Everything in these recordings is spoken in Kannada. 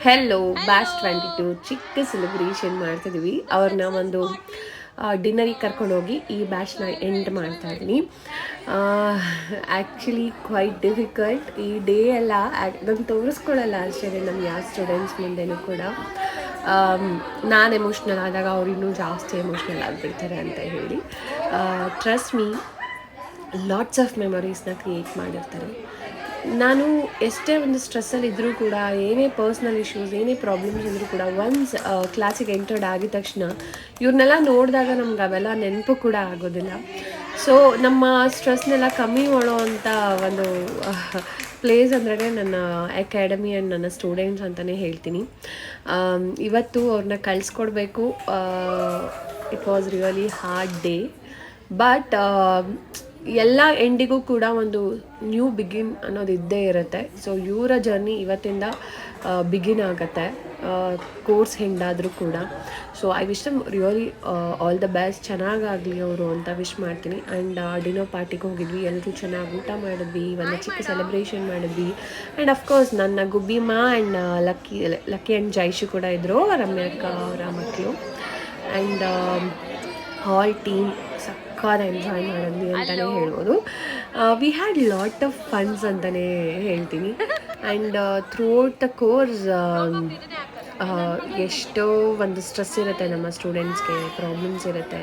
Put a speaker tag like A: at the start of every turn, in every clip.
A: ಹೆಲೋ ಬ್ಯಾಚ್ 22 ಚಿಕ್ಕ ಸೆಲೆಬ್ರೇಷನ್ ಮಾಡ್ತಿದ್ವಿ. ಅವ್ರನ್ನ ಒಂದು ಡಿನ್ನರಿಗೆ ಕರ್ಕೊಂಡೋಗಿ ಈ ಬ್ಯಾಚ್ನ ಎಂಡ್ ಮಾಡ್ತಾ ಇದ್ದೀನಿ. Actually quite difficult. ಈ ಡೇ ಎಲ್ಲ ನಾನು ತೋರಿಸ್ಕೊಳ್ಳಲ್ಲ ಅಷ್ಟೇ ನಮ್ಮ ಯಾವ ಸ್ಟೂಡೆಂಟ್ಸ್ ಮುಂದೆನೂ ಕೂಡ. ನಾನು ಎಮೋಷ್ನಲ್ ಆದಾಗ ಅವ್ರು ಇನ್ನೂ ಜಾಸ್ತಿ ಎಮೋಷ್ನಲ್ ಆಗಿಬಿಡ್ತಾರೆ ಅಂತ ಹೇಳಿ. ಟ್ರಸ್ಟ್ ಮೀ, ಲಾಟ್ಸ್ ಆಫ್ ಮೆಮೊರೀಸ್ನ ಕ್ರಿಯೇಟ್ ಮಾಡಿರ್ತಾರೆ. ನಾನು ಎಷ್ಟೇ ಒಂದು ಸ್ಟ್ರೆಸ್ಸಲ್ಲಿ ಇದ್ದರೂ ಕೂಡ, ಏನೇ ಪರ್ಸ್ನಲ್ ಇಶ್ಯೂಸ್, ಏನೇ ಪ್ರಾಬ್ಲಮ್ಸ್ ಇದ್ದರೂ ಕೂಡ ಒನ್ಸ್ ಕ್ಲಾಸಿಗೆ ಎಂಟರ್ಡ್ ಆಗಿದ ತಕ್ಷಣ ಇವ್ರನ್ನೆಲ್ಲ ನೋಡಿದಾಗ ನಮ್ಗೆ ಅವೆಲ್ಲ ನೆನಪು ಕೂಡ ಆಗೋದಿಲ್ಲ. ಸೊ ನಮ್ಮ ಸ್ಟ್ರೆಸ್ನೆಲ್ಲ ಕಮ್ಮಿ ಮಾಡೋ ಅಂಥ ಒಂದು ಪ್ಲೇಸ್ ಅಂದ್ರೆ ನನ್ನ ಅಕಾಡೆಮಿ ಆ್ಯಂಡ್ ನನ್ನ ಸ್ಟೂಡೆಂಟ್ಸ್ ಅಂತಲೇ ಹೇಳ್ತೀನಿ. ಇವತ್ತು ಅವ್ರನ್ನ ಕಳಿಸ್ಕೊಡ್ಬೇಕು. It was really hard day, but ಎಲ್ಲ ಎಂಡಿಗೂ ಕೂಡ ಒಂದು ನ್ಯೂ ಬಿಗಿನ್ ಅನ್ನೋದು ಇದ್ದೇ ಇರುತ್ತೆ. ಸೊ ಇವರ ಜರ್ನಿ ಇವತ್ತಿಂದ ಬಿಗಿನ್ ಆಗುತ್ತೆ, ಕೋರ್ಸ್ ಹೆಂಗಾದರೂ ಕೂಡ. So I wish them really all the best, ಚೆನ್ನಾಗಾಗಲಿ ಅವರು ಅಂತ ವಿಶ್ ಮಾಡ್ತೀನಿ. ಆ್ಯಂಡ್ ಡಿನ್ನರ್ ಪಾರ್ಟಿಗೆ ಹೋಗಿದ್ವಿ, ಎಲ್ಲರೂ ಚೆನ್ನಾಗಿ ಊಟ ಮಾಡಿದ್ವಿ, ಒಂದು ಚಿಕ್ಕ ಸೆಲೆಬ್ರೇಷನ್ ಮಾಡಿದ್ವಿ. ಆ್ಯಂಡ್ ಅಫ್ಕೋರ್ಸ್ ನನ್ನ ಗುಬ್ಬಿಮ್ಮ ಆ್ಯಂಡ್ ಲಕ್ಕಿ ಆ್ಯಂಡ್ ಜೈಶು ಕೂಡ ಇದ್ದರು, ರಮ್ಯಕ್ಕ ಅವರ ಮಕ್ಕಳು. ಆ್ಯಂಡ್ ಆಲ್ ಟೀಮ್ ಎಂಜಾಯ್ ಮಾಡಿದ್ವಿ ಅಂತಲೇ ಹೇಳ್ಬೋದು. ವಿ ಹ್ಯಾಡ್ ಲಾಟ್ ಆಫ್ ಫನ್ಸ್ ಅಂತಲೇ ಹೇಳ್ತೀನಿ. ಆ್ಯಂಡ್ ಥ್ರೂಔಟ್ ದ ಕೋರ್ಸ್ ಎಷ್ಟೋ ಒಂದು ಸ್ಟ್ರೆಸ್ ಇರುತ್ತೆ ನಮ್ಮ ಸ್ಟೂಡೆಂಟ್ಸ್ಗೆ, ಪ್ರಾಬ್ಲಮ್ಸ್ ಇರುತ್ತೆ,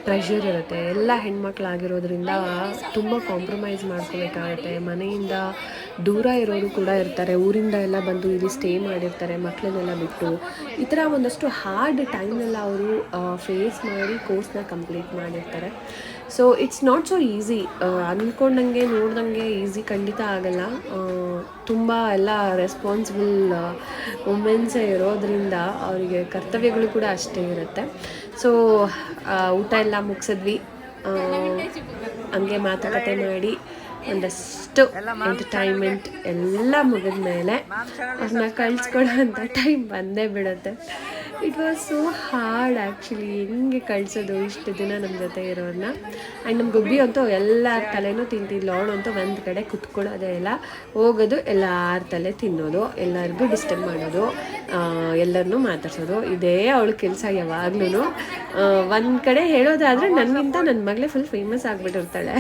A: ಪ್ರೆಷರ್ ಇರುತ್ತೆ. ಎಲ್ಲ ಹೆಣ್ಮಕ್ಳಾಗಿರೋದ್ರಿಂದ ತುಂಬ ಕಾಂಪ್ರಮೈಸ್ ಮಾಡ್ಕೋಬೇಕಾಗುತ್ತೆ. ಮನೆಯಿಂದ ದೂರ ಇರೋರು ಕೂಡ ಇರ್ತಾರೆ, ಊರಿಂದ ಎಲ್ಲ ಬಂದು ಇಲ್ಲಿ ಸ್ಟೇ ಮಾಡಿರ್ತಾರೆ ಮಕ್ಕಳನ್ನೆಲ್ಲ ಬಿಟ್ಟು. ಈ ಥರ ಒಂದಷ್ಟು ಹಾರ್ಡ್ ಟೈಮ್ನೆಲ್ಲ ಅವರು ಫೇಸ್ ಮಾಡಿ ಕೋರ್ಸ್ನ ಕಂಪ್ಲೀಟ್ ಮಾಡಿರ್ತಾರೆ. So it's not so easy. ಅಂದ್ಕೊಂಡಂಗೆ ನೋಡ್ದಂಗೆ ಈಸಿ ಖಂಡಿತ ಆಗಲ್ಲ. ತುಂಬ ಎಲ್ಲ ರೆಸ್ಪಾನ್ಸಿಬಲ್ ವುಮೆನ್ಸೇ ಇರೋದ್ರಿಂದ ಅವರಿಗೆ ಕರ್ತವ್ಯಗಳು ಕೂಡ ಅಷ್ಟೇ ಇರುತ್ತೆ. ಸೊ ಊಟ ಎಲ್ಲ ಮುಗಿಸಿದ್ವಿ, ಹಂಗೆ ಮಾತುಕತೆ ಮಾಡಿ ಒಂದಷ್ಟು ಎಂಟರ್ಟೈನ್ಮೆಂಟ್ ಎಲ್ಲ ಮುಗಿದ ಮೇಲೆ ಅವ್ರನ್ನ ಕಳಿಸ್ಕೊಡೋ ಅಂಥ ಟೈಮ್ ಬಂದೇ ಬಿಡುತ್ತೆ. It was so hard actually, ಹೆಂಗೆ ಕಳಿಸೋದು ಇಷ್ಟು ದಿನ ನಮ್ಮ ಜೊತೆ ಇರೋರನ್ನ. ಆ್ಯಂಡ್ ನಮ್ಮ ಗುಬ್ಬಿ ಅಂತೂ ಎಲ್ಲರ ತಲೆನೂ ತಿಂತಿಲ್ಲ. ಅವಳಂತೂ ಒಂದು ಕಡೆ ಕುತ್ಕೊಳ್ಳೋದೇ ಇಲ್ಲ, ಹೋಗೋದು ಎಲ್ಲರ ತಲೆ ತಿನ್ನೋದು, ಎಲ್ಲರಿಗೂ ಡಿಸ್ಟರ್ಬ್ ಮಾಡೋದು, ಎಲ್ಲರನ್ನೂ ಮಾತಾಡ್ಸೋದು, ಇದೇ ಅವಳ ಕೆಲಸ ಯಾವಾಗ್ಲೂ. ಒಂದು ಕಡೆ ಹೇಳೋದಾದರೆ ನನಗಿಂತ ನನ್ನ ಮಗಳೇ ಫುಲ್ ಫೇಮಸ್ ಆಗಿಬಿಟ್ಟಿರ್ತಾಳೆ,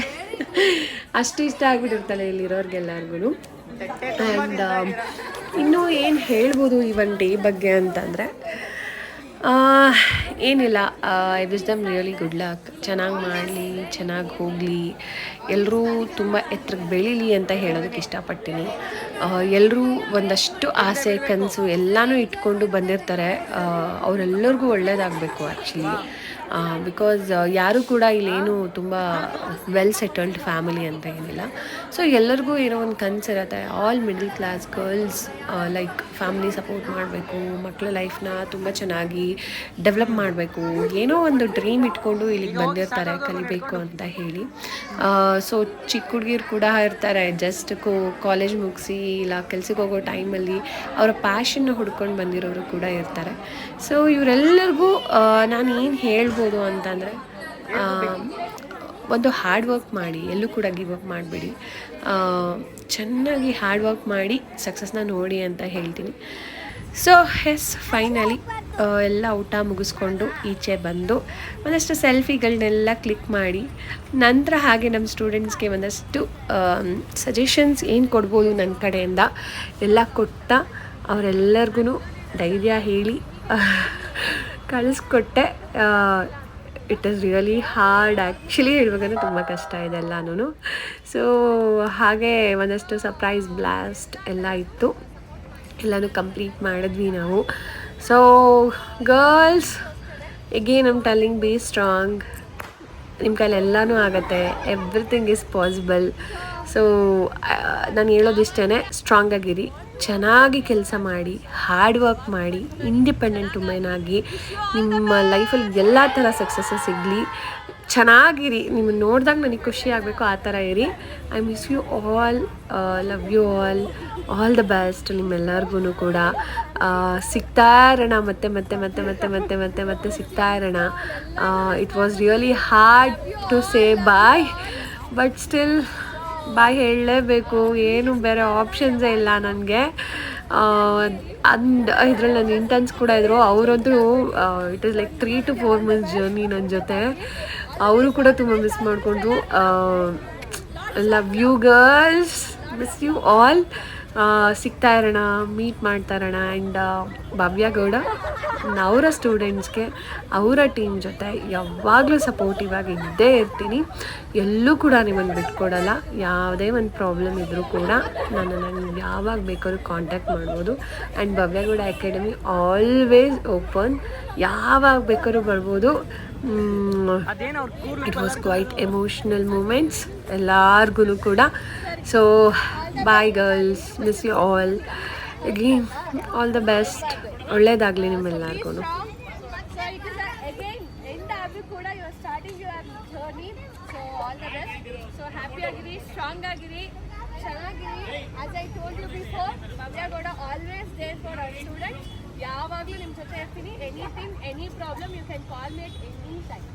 A: ಅಷ್ಟು ಇಷ್ಟ ಆಗಿಬಿಟ್ಟಿರ್ತಾಳೆ ಇಲ್ಲಿರೋರ್ಗೆಲ್ಲರಿಗೂ. ಆ್ಯಂಡ್ ಇನ್ನೂ ಏನು ಹೇಳ್ಬೋದು ಈ ಒಂದು ಡೇ ಬಗ್ಗೆ ಅಂತಂದರೆ, ಏನಿಲ್ಲ, I wish them really good luck. ಚೆನ್ನಾಗಿ ಮಾಡಲಿ, ಚೆನ್ನಾಗಿ ಹೋಗಲಿ, ಎಲ್ಲರೂ ತುಂಬ ಎತ್ತರಕ್ಕೆ ಬೆಳೀಲಿ ಅಂತ ಹೇಳೋದಕ್ಕೆ ಇಷ್ಟಪಡ್ತೀನಿ. ಎಲ್ಲರೂ ಒಂದಷ್ಟು ಆಸೆ, ಕನಸು ಎಲ್ಲನೂ ಇಟ್ಕೊಂಡು ಬಂದಿರ್ತಾರೆ. ಅವರೆಲ್ಲರಿಗೂ ಒಳ್ಳೆಯದಾಗಬೇಕು ಆ್ಯಕ್ಚುಲಿ. ಬಿಕಾಸ್ ಯಾರೂ ಕೂಡ ಇಲ್ಲೇನು ತುಂಬ ವೆಲ್ ಸೆಟಲ್ಡ್ ಫ್ಯಾಮಿಲಿ ಅಂತ ಏನಿಲ್ಲ. ಸೊ ಎಲ್ಲರಿಗೂ ಏನೋ ಒಂದು ಕನಸಿರುತ್ತೆ. All middle class girls like family support ಮಾಡಬೇಕು, ಮಕ್ಕಳ ಲೈಫ್ನ ತುಂಬ ಚೆನ್ನಾಗಿ ಡೆವಲಪ್ ಮಾಡಬೇಕು, ಏನೋ ಒಂದು ಡ್ರೀಮ್ ಇಟ್ಕೊಂಡು ಇಲ್ಲಿಗೆ ಬಂದಿರ್ತಾರೆ ಕಲಿಬೇಕು ಅಂತ ಹೇಳಿ. ಸೊ ಚಿಕ್ಕ ಹುಡುಗಿರು ಕೂಡ ಇರ್ತಾರೆ, ಜಸ್ಟ್ ಕಾಲೇಜ್ ಮುಗಿಸಿ ಇಲ್ಲ ಕೆಲ್ಸಕ್ಕೆ ಹೋಗೋ ಟೈಮಲ್ಲಿ ಅವರ ಪ್ಯಾಷನ್ನ ಹುಡ್ಕೊಂಡು ಬಂದಿರೋರು ಕೂಡ ಇರ್ತಾರೆ. ಸೊ ಇವರೆಲ್ಲರಿಗೂ ನಾನು ಏನು ಹೇಳ್ಬೋದು ಅಂತಂದರೆ, ಒಂದು ಹಾರ್ಡ್ ವರ್ಕ್ ಮಾಡಿ, ಎಲ್ಲೂ ಕೂಡ ಗಿವ್ ಅಪ್ ಮಾಡಬೇಡಿ, ಚೆನ್ನಾಗಿ ಹಾರ್ಡ್ ವರ್ಕ್ ಮಾಡಿ ಸಕ್ಸಸ್ನ ನೋಡಿ ಅಂತ ಹೇಳ್ತೀನಿ. ಸೊ ಫೈನಲಿ ಎಲ್ಲ ಊಟ ಮುಗಿಸ್ಕೊಂಡು ಈಚೆ ಬಂದು ಒಂದಷ್ಟು ಸೆಲ್ಫಿಗಳನ್ನೆಲ್ಲ ಕ್ಲಿಕ್ ಮಾಡಿ, ನಂತರ ಹಾಗೆ ನಮ್ಮ ಸ್ಟೂಡೆಂಟ್ಸ್ಗೆ ಒಂದಷ್ಟು ಸಜೆಷನ್ಸ್ ಏನು ಕೊಡ್ಬೋದು ನನ್ನ ಕಡೆಯಿಂದ ಎಲ್ಲ ಕೊಟ್ಟ ಅವರೆಲ್ಲರಿಗೂ ಧೈರ್ಯ ಹೇಳಿ ಕಳಿಸ್ಕೊಟ್ಟೆ. It is really hard actually, ಹೇಳ್ಬೇಕಂದ್ರೆ ತುಂಬ ಕಷ್ಟ ಇದೆ ಎಲ್ಲನೂ. ಸೊ ಹಾಗೆ ಒಂದಷ್ಟು ಸರ್ಪ್ರೈಸ್ ಬ್ಲಾಸ್ಟ್ ಎಲ್ಲ ಇತ್ತು, ಎಲ್ಲನೂ ಕಂಪ್ಲೀಟ್ ಮಾಡಿದ್ವಿ ನಾವು. So girls, again I'm telling, be strong. ನಿಮ್ಮ ಕೈಲಿ ಎಲ್ಲನೂ ಆಗುತ್ತೆ, ಎವ್ರಿಥಿಂಗ್ ಈಸ್ ಪಾಸಿಬಲ್. ಸೊ ನಾನು ಹೇಳೋದಿಷ್ಟೇ, ಸ್ಟ್ರಾಂಗಾಗಿರಿ, ಚೆನ್ನಾಗಿ ಕೆಲಸ ಮಾಡಿ, ಹಾರ್ಡ್ ವರ್ಕ್ ಮಾಡಿ, ಇಂಡಿಪೆಂಡೆಂಟ್ ವುಮೆನ್ ಆಗಿ ನಿಮ್ಮ ಲೈಫಲ್ಲಿ ಎಲ್ಲ ಥರ ಸಕ್ಸಸ್ಸು ಸಿಗಲಿ. ಚೆನ್ನಾಗಿರಿ, ನಿಮ್ಮನ್ನು ನೋಡಿದಾಗ ನನಗೆ ಖುಷಿ ಆಗಬೇಕು, ಆ ಥರ ಇರಿ. I miss you all, love you all the best. ನಿಮ್ಮೆಲ್ಲರಿಗೂ ಕೂಡ ಸಿಗ್ತಾ ಇರೋಣ, ಮತ್ತೆ ಮತ್ತೆ ಮತ್ತೆ ಮತ್ತೆ ಮತ್ತೆ ಮತ್ತೆ ಮತ್ತೆ ಸಿಗ್ತಾ ಇರೋಣ. It was really hard to say bye, but still bye ಹೇಳಲೇಬೇಕು, ಏನು ಬೇರೆ ಆಪ್ಷನ್ಸೇ ಇಲ್ಲ ನನಗೆ. ಅಂಡ್ ಇದ್ರಲ್ಲಿ ನನ್ನ ಇಂಟರ್ನ್ಸ್ ಕೂಡ ಇದ್ದರು. ಅವರಂತೂ it is like 3 to 4 months journey ನನ್ನ ಜೊತೆ. ಅವರು ಕೂಡ ತುಂಬ ಮಿಸ್ ಮಾಡಿಕೊಂಡ್ರು. Love you girls, miss you all. ಸಿಗ್ತಾ ಇರೋಣ, ಮೀಟ್ ಮಾಡ್ತಾ ಇರೋಣ. ಆ್ಯಂಡ್ ಭವ್ಯ ಗೌಡ ಅವರ ಸ್ಟೂಡೆಂಟ್ಸ್ಗೆ ಅವರ ಟೀಮ್ ಜೊತೆ ಯಾವಾಗಲೂ ಸಪೋರ್ಟಿವ್ ಆಗಿ ಇದ್ದೇ ಇರ್ತೀನಿ. ಎಲ್ಲೂ ಕೂಡ ನಿಮ್ಮನ್ನು ಬಿಟ್ಕೊಡಲ್ಲ. ಯಾವುದೇ ಒಂದು ಪ್ರಾಬ್ಲಮ್ ಇದ್ದರೂ ಕೂಡ ನನ್ನನ್ನು ಯಾವಾಗ ಬೇಕಾದ್ರೂ ಕಾಂಟ್ಯಾಕ್ಟ್ ಮಾಡ್ಬೋದು. And Bhavya Gowda academy always open, ಯಾವಾಗ ಬೇಕಾದ್ರೂ ಬರ್ಬೋದು. It was quite emotional moments ಎಲ್ಲರಿಗೂ ಕೂಡ. So bye girls, miss you all. Again all the best. ಒಳ್ಳೇದಾಗಲಿ ನಿಮ್ಮೆಲ್ಲರಿಗೂ.
B: ಸ್ಟ್ರಾಂಗ್ ಆಗಿರಿ, ಚೆನ್ನಾಗಿರಿ. As I told you before, Bhavya Gowda always there for our students. ಯಾವಾಗಲೂ ನಿಮ್ಮ ಜೊತೆ ಇರ್ತೀನಿ. Anything, any problem, you can call me at any time.